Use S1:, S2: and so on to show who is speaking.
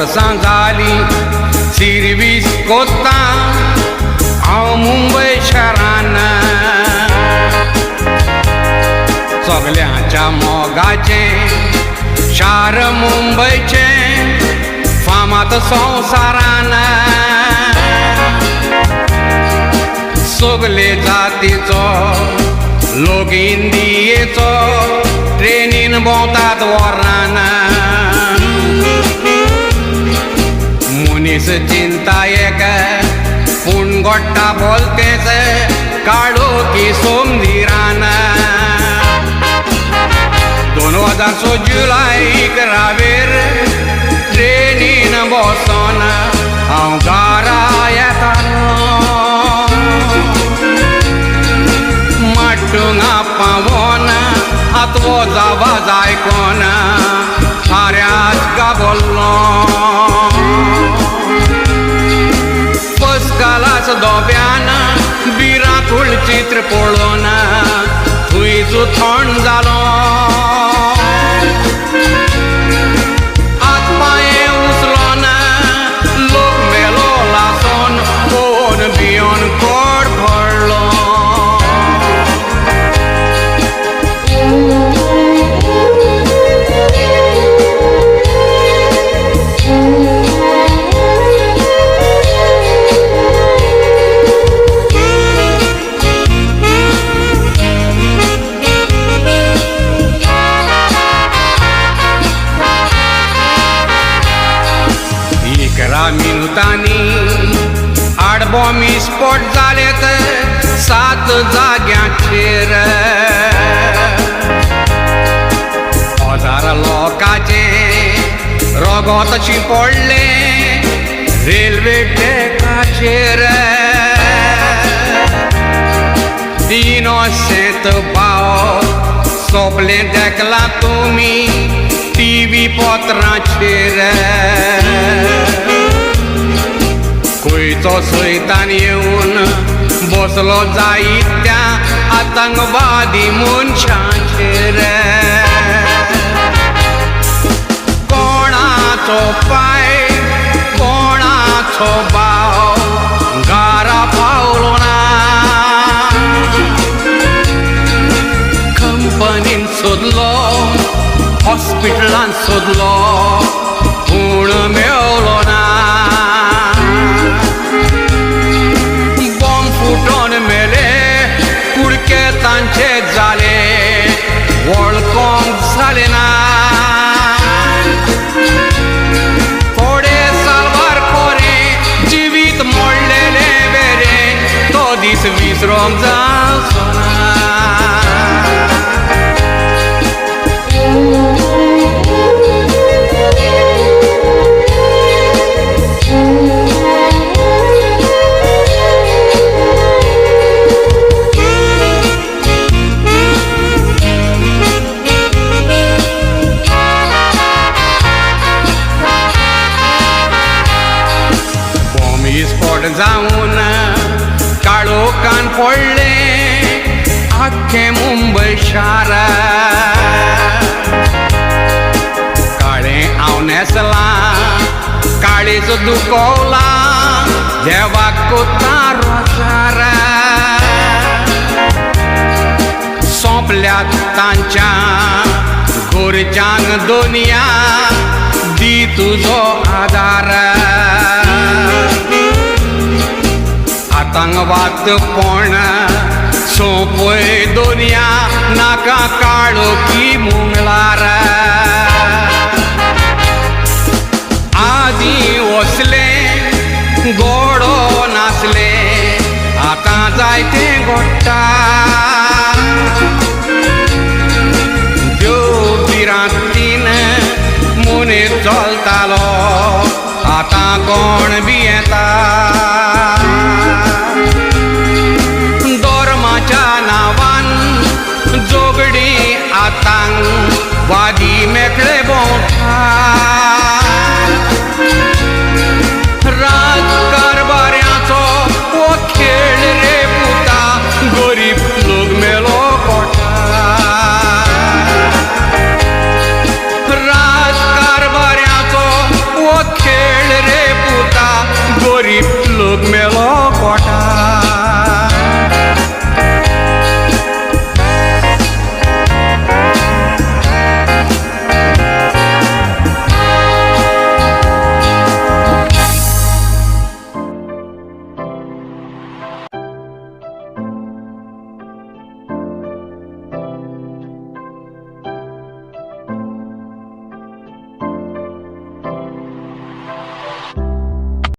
S1: वर्सां जाली सिरवीस कोत्ता हांव मुंबय शारान सगळ्यांच्या मोगाचें शार मुंबयचें फामाद संवसारान सगळे जातीचो लोक इंडियेचो ट्रेनीन भोंवतात वरान मनीस चिंता एक पूण घोडटा बोलतेच काडो की सोमदिरान 2004 जुलायक रावेर ट्रेनीन बसोन हांव घरा येतालो माटुंगा पावोन हातवो जावाज आयकोन थाऱ्याच गाबोल्लो पस्कालाच दोब्यान बिरांतूळ चित्र पळोवन थंयच थंड जालो आत्माये उसलोन लोक मेलो लासोन पळोवन भियोन कोड पडलो मिनटांनी आडबॉमी स्पॉट जालेत 7 जाग्यांचेर हजार लोकांचे रगत शिंपडले रेल्वे ट्रॅकाचेर इनोसेंट भाव सोंपलें देखला तुमी टीव्ही पत्राचेर खंयचो सैतान येवन बसलो जायत्या आतंकवादी मनशांचेर कोणाचो पाय कोणाचो भाव घरा पावलो ना कंपनीन सोदलो हॉस्पिटलान सोदलो पूण मेवलो ना बॉम्ब फुटोन मेले कुडके तांचे जाले वळखोंक जाले ना थोडे सालवार खोरे जिवीत मोडलेले बेरे तो दीस विसरोंक जावचो ना जाऊन काळोखान पडले आख्खे मुंबय शार काळें हांव नेसलां काळीज दुखोवला देवाक कोत्ता रोजार सोंपल्यात तांच्या घरच्यांक दुनिया दी तुजो आदार आतंकवादपण सोंपय दुनिया नाका काळोखी मुंगळार आदी वसले गोडो नासले आतां जायते घोडटा देव बिरांतीन मनीस चलतालो आतां कोण बी